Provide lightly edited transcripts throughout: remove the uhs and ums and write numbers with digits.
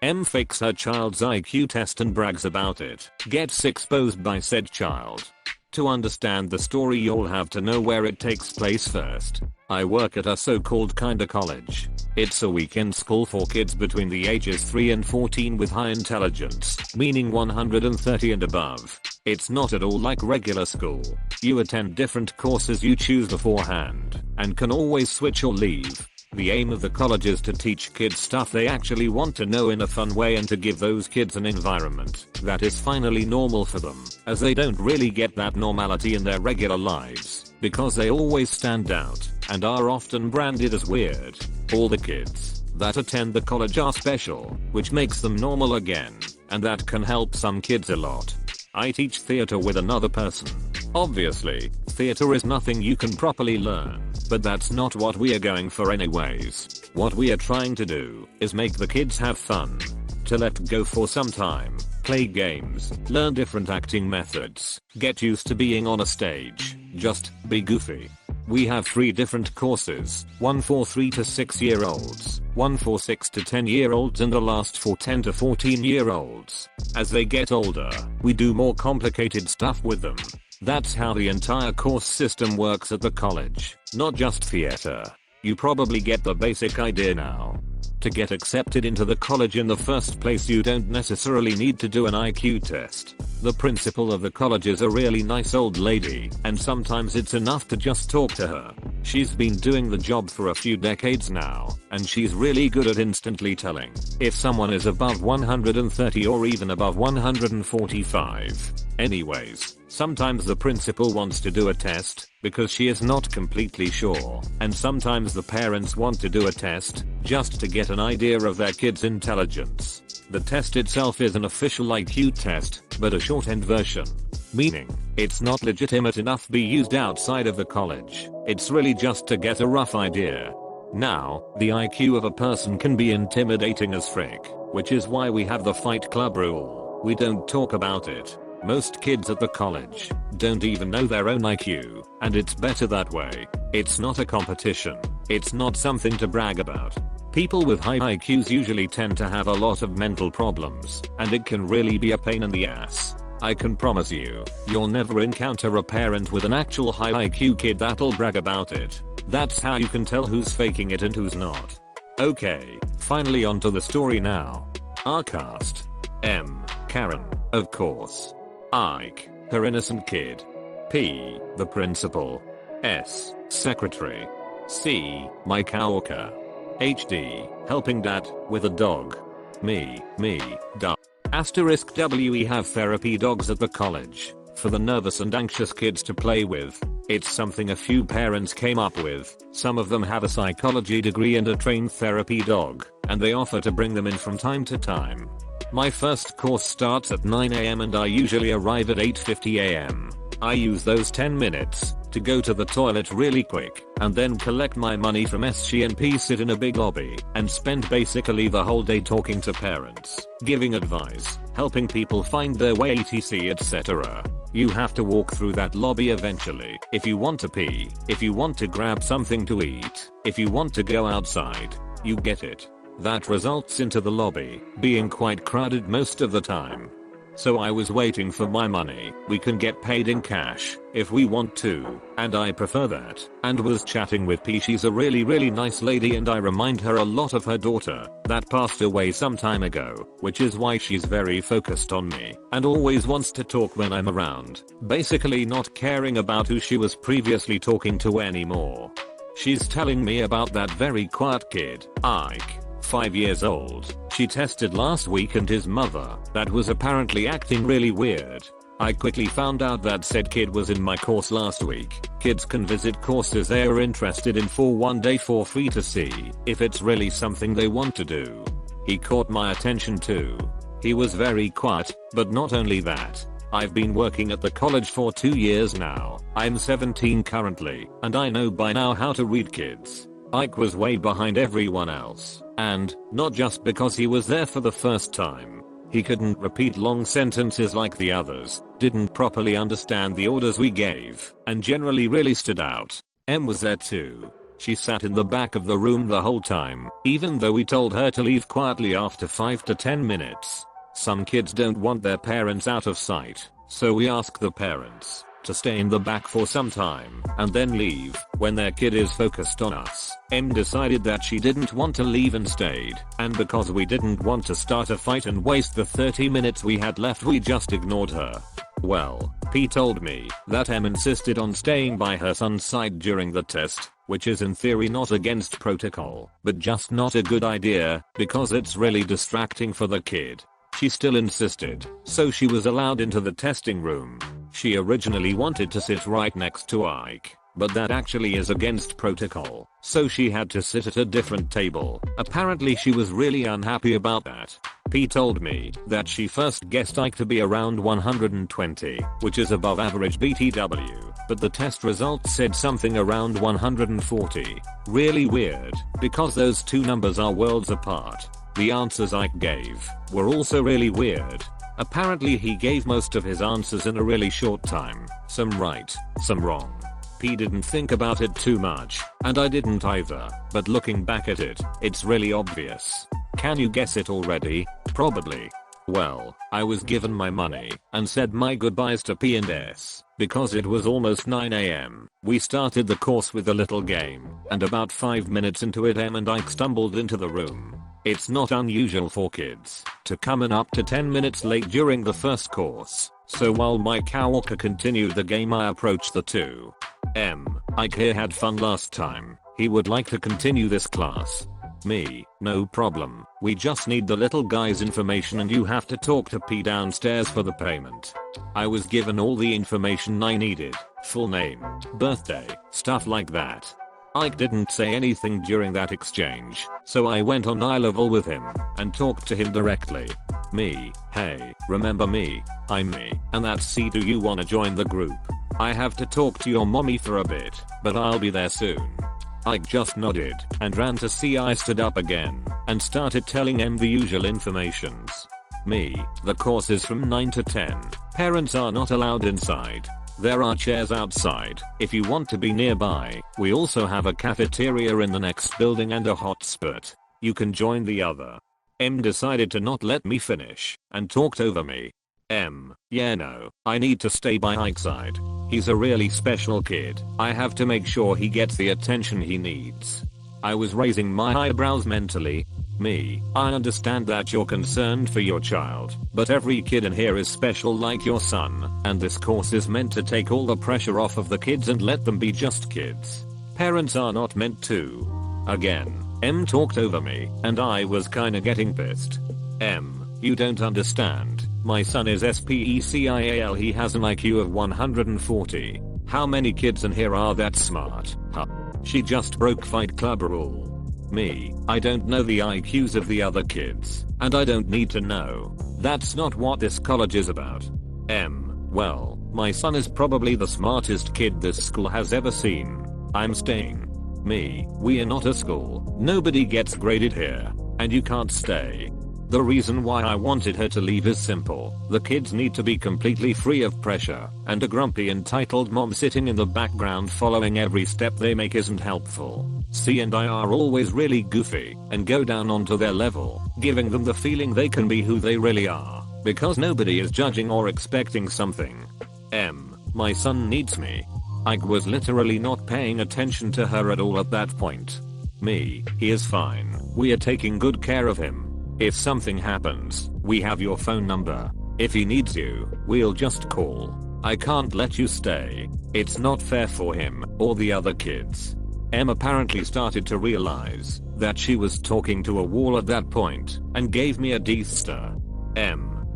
M fakes her child's IQ test and brags about it. Gets exposed by said child. To understand the story you'll have to know where it takes place first. I work at a so-called kinda college. It's a weekend school for kids between the ages 3 and 14 with high intelligence, meaning 130 and above. It's not at all like regular school. You attend different courses you choose beforehand, and can always switch or leave. The aim of the college is to teach kids stuff they actually want to know in a fun way and to give those kids an environment that is finally normal for them, as they don't really get that normality in their regular lives, because they always stand out and are often branded as weird. All the kids that attend the college are special, which makes them normal again, and that can help some kids a lot. I teach theater with another person. Obviously, theater is nothing you can properly learn, but that's not what we are going for anyways. What we are trying to do is make the kids have fun, to let go for some time, play games, learn different acting methods, get used to being on a stage, just be goofy. We have 3 different courses, one for 3 to 6 year olds, one for 6 to 10 year olds, and the last for 10 to 14 year olds. As they get older, we do more complicated stuff with them. That's how the entire course system works at the college, not just theater. You probably get the basic idea now. To get accepted into the college in the first place, you don't necessarily need to do an IQ test. The principal of the college is a really nice old lady, and sometimes it's enough to just talk to her. She's been doing the job for a few decades now, and she's really good at instantly telling if someone is above 130 or even above 145. Anyways, sometimes the principal wants to do a test because she is not completely sure, and sometimes the parents want to do a test just to get an idea of their kid's intelligence. The test itself is an official IQ test, but a shortened version, meaning it's not legitimate enough to be used outside of the college. It's really just to get a rough idea. Now, the IQ of a person can be intimidating as frick, which is why we have the Fight Club rule. We don't talk about it. Most kids at the college don't even know their own IQ, and it's better that way. It's not a competition. It's not something to brag about. People with high IQs usually tend to have a lot of mental problems, and it can really be a pain in the ass. I can promise you'll never encounter a parent with an actual high IQ kid that'll brag about it. That's how you can tell who's faking it and who's not. Okay, finally onto the story now. Our cast. M. Karen, of course. Ike, her innocent kid. P. The principal. S. Secretary. C. My coworker. HD. Helping dad with a dog. Me, dog. Asterisk we have therapy dogs at the college for the nervous and anxious kids to play with. It's something a few parents came up with. Some of them have a psychology degree and a trained therapy dog, and they offer to bring them in from time to time. My first course starts at 9 AM and I usually arrive at 8:50 AM. I use those 10 minutes to go to the toilet really quick and then collect my money from SG&P, sit in a big lobby, and spend basically the whole day talking to parents, giving advice, helping people find their way, etc, etc. You have to walk through that lobby eventually if you want to pee, if you want to grab something to eat, if you want to go outside. You get it. That results into the lobby being quite crowded most of the time. So I was waiting for my money. We can get paid in cash if we want to, and I prefer that, and was chatting with P. She's a really nice lady, and I remind her a lot of her daughter that passed away some time ago, which is why she's very focused on me and always wants to talk when I'm around, basically not caring about who she was previously talking to anymore. She's telling me about that very quiet kid, Ike. 5 years old. She tested last week and his mother, that was apparently acting really weird. I quickly found out that said kid was in my course last week. Kids can visit courses they are interested in for one day for free to see if it's really something they want to do. He caught my attention too. He was very quiet, but not only that. I've been working at the college for 2 years now. I'm 17 currently, and I know by now how to read kids. Ike was way behind everyone else, and not just because he was there for the first time. He couldn't repeat long sentences like the others, didn't properly understand the orders we gave, and generally really stood out. M was there too. She sat in the back of the room the whole time, even though we told her to leave quietly after 5 to 10 minutes. Some kids don't want their parents out of sight, so we ask the parents to stay in the back for some time and then leave when their kid is focused on us. Decided that she didn't want to leave and stayed, and because we didn't want to start a fight and waste the 30 minutes we had left, we just ignored her. Well, P told me that insisted on staying by her son's side during the test, which is in theory not against protocol, but just not a good idea because it's really distracting for the kid. She still insisted, so she was allowed into the testing room. She originally wanted to sit right next to Ike, but that actually is against protocol, so she had to sit at a different table. Apparently she was really unhappy about that. P told me that she first guessed Ike to be around 120, which is above average BTW, but the test results said something around 140. Really weird, because those two numbers are worlds apart. The answers Ike gave were also really weird. Apparently he gave most of his answers in a really short time, some right, some wrong. P didn't think about it too much, and I didn't either, but looking back at it, it's really obvious. Can you guess it already? Probably. Well, I was given my money and said my goodbyes to P and S because it was almost 9 AM. We started the course with a little game, and about 5 minutes into it and Ike stumbled into the room. It's not unusual for kids to come in up to 10 minutes late during the first course, so while my coworker continued the game, I approached the two. Ike here had fun last time. He would like to continue this class. Me, no problem. We just need the little guy's information and you have to talk to P downstairs for the payment. I was given all the information I needed, full name, birthday, stuff like that. Ike didn't say anything during that exchange, so I went on eye level with him and talked to him directly. Me, hey, remember me? I'm me, and that's C. Do you wanna join the group? I have to talk to your mommy for a bit, but I'll be there soon. Ike just nodded and ran to see. I stood up again and started telling him the usual informations. Me, the course is from 9 to 10. Parents are not allowed inside. There are chairs outside if you want to be nearby. We also have a cafeteria in the next building and a hotspot. You can join the other. Decided to not let me finish and talked over me. Yeah, no, I need to stay by Ike's side. He's a really special kid. I have to make sure he gets the attention he needs. I was raising my eyebrows mentally. Me, I understand that you're concerned for your child, but every kid in here is special like your son, and this course is meant to take all the pressure off of the kids and let them be just kids. Parents are not meant to. Again, talked over me, and I was kinda getting pissed. You don't understand. My son is SPECIAL. He has an IQ of 140. How many kids in here are that smart? Huh. She just broke Fight Club rule. Me, I don't know the IQs of the other kids, and I don't need to know. That's not what this college is about. Well, my son is probably the smartest kid this school has ever seen. I'm staying. Me, we are not a school. Nobody gets graded here, and you can't stay. The reason why I wanted her to leave is simple. The kids need to be completely free of pressure, and a grumpy entitled mom sitting in the background following every step they make isn't helpful. C and I are always really goofy and go down onto their level, giving them the feeling they can be who they really are, because nobody is judging or expecting something. My son needs me. Ike was literally not paying attention to her at all at that point. Me, he is fine. We are taking good care of him. If something happens, we have your phone number. If he needs you, we'll just call. I can't let you stay. It's not fair for him or the other kids. Apparently started to realize that she was talking to a wall at that point and gave me a death stare.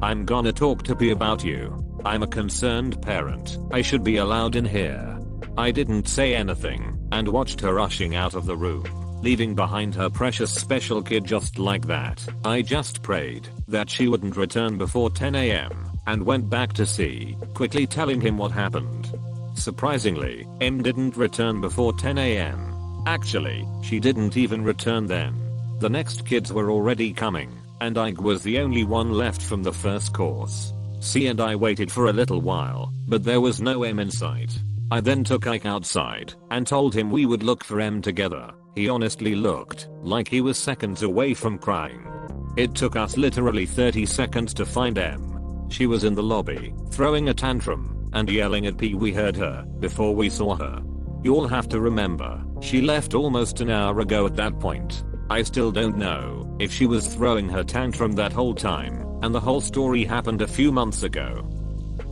I'm gonna talk to P about you. I'm a concerned parent. I should be allowed in here. I didn't say anything and watched her rushing out of the room, leaving behind her precious special kid just like that. I just prayed that she wouldn't return before 10 AM and went back to C, quickly telling him what happened. Surprisingly, didn't return before 10 AM. Actually, she didn't even return then. The next kids were already coming, and Ike was the only one left from the first course. C and I waited for a little while, but there was no in sight. I then took Ike outside and told him we would look for M together. He honestly looked like he was seconds away from crying. It took us literally 30 seconds to find M. She was in the lobby, throwing a tantrum and yelling at P. We heard her before we saw her. You'll have to remember, she left almost an hour ago at that point. I still don't know if she was throwing her tantrum that whole time, and the whole story happened a few months ago.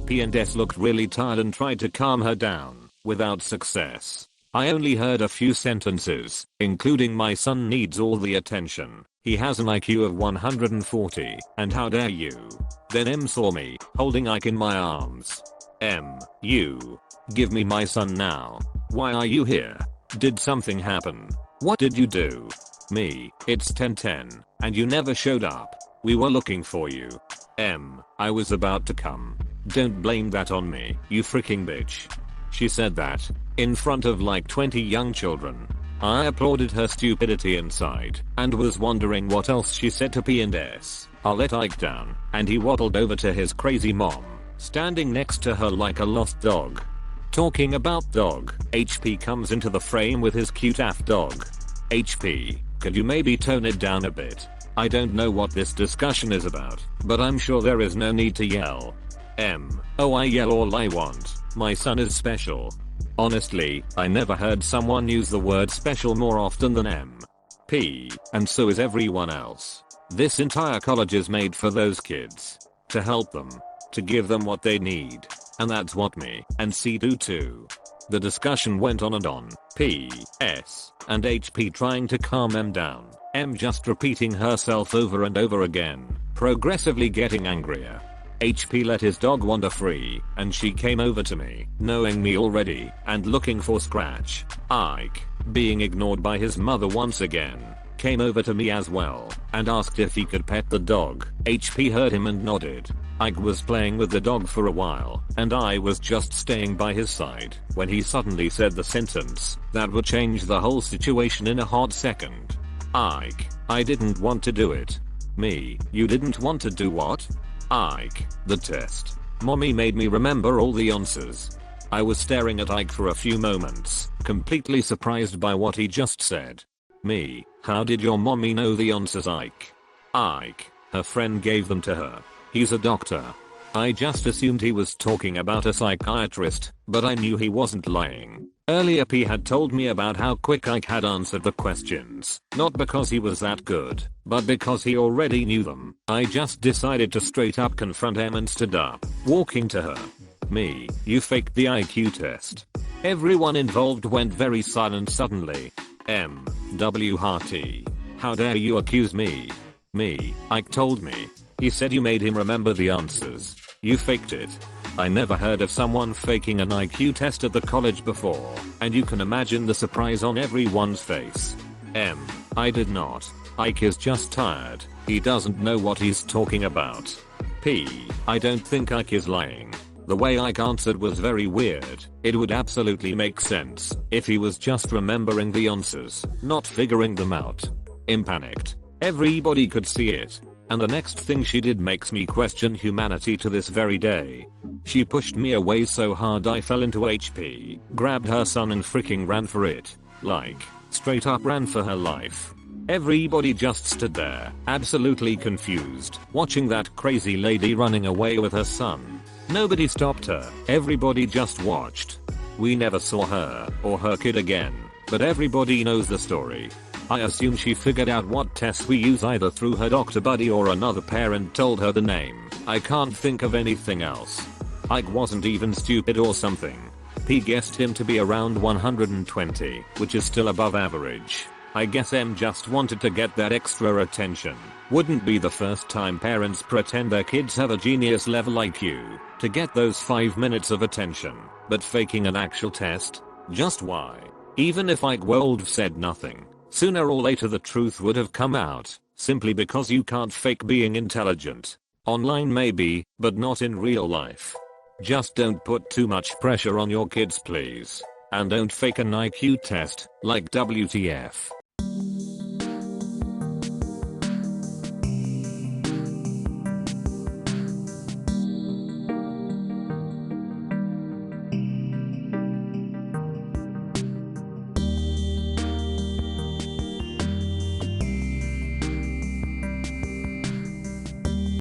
P and S looked really tired and tried to calm her down, without success. I only heard a few sentences, including my son needs all the attention. He has an IQ of 140, and how dare you. Then M saw me, holding Ike in my arms. M, you. Give me my son now. Why are you here? Did something happen? What did you do? Me, it's 10:10, and you never showed up. We were looking for you. M, I was about to come. Don't blame that on me, you freaking bitch. She said that in front of like 20 young children. I applauded her stupidity inside and was wondering what else she said to P and S. I let Ike down and he waddled over to his crazy mom, standing next to her like a lost dog. Talking about dog, HP comes into the frame with his cute AF dog. HP, could you maybe tone it down a bit? I don't know what this discussion is about, but I'm sure there is no need to yell. M, oh I yell all I want, my son is special. Honestly, I never heard someone use the word special more often than M. P, and so is everyone else. This entire college is made for those kids. To help them. To give them what they need. And that's what me and C do too. The discussion went on and on. P, S, and HP trying to calm M down. M just repeating herself over and over again, progressively getting angrier. HP let his dog wander free, and she came over to me, knowing me already, and looking for scratch. Ike, being ignored by his mother once again, came over to me as well, and asked if he could pet the dog. HP heard him and nodded. Ike was playing with the dog for a while, and I was just staying by his side, when he suddenly said the sentence that would change the whole situation in a hot second. Ike, I didn't want to do it. Me, you didn't want to do what? Ike, the test. Mommy made me remember all the answers. I was staring at Ike for a few moments, completely surprised by what he just said. Me, how did your mommy know the answers, Ike? Ike, her friend gave them to her. He's a doctor. I just assumed he was talking about a psychiatrist, but I knew he wasn't lying. Earlier P had told me about how quick Ike had answered the questions, not because he was that good, but because he already knew them. I just decided to straight up confront M and stood up, walking to her. Me, you faked the IQ test. Everyone involved went very silent suddenly. M, W Hearty. How dare you accuse me? Me, Ike told me. He said you made him remember the answers. You faked it. I never heard of someone faking an IQ test at the college before, and you can imagine the surprise on everyone's face. M, I did not. Ike is just tired. He doesn't know what he's talking about. P, I don't think Ike is lying. The way Ike answered was very weird. It would absolutely make sense if he was just remembering the answers, not figuring them out. M panicked. Everybody could see it. And the next thing she did makes me question humanity to this very day. She pushed me away so hard I fell into HP, grabbed her son and freaking ran for it. Like, straight up ran for her life. Everybody just stood there, absolutely confused, watching that crazy lady running away with her son. Nobody stopped her, everybody just watched. We never saw her, or her kid again, but everybody knows the story. I assume she figured out what tests we use either through her doctor buddy or another parent told her the name. I can't think of anything else. Ike wasn't even stupid or something. P guessed him to be around 120, which is still above average. I guess M just wanted to get that extra attention. Wouldn't be the first time parents pretend their kids have a genius level IQ to get those 5 minutes of attention, but faking an actual test? Just why? Even if Ike Wold said nothing, sooner or later the truth would have come out, simply because you can't fake being intelligent. Online maybe, but not in real life. Just don't put too much pressure on your kids please. And don't fake an IQ test, like WTF.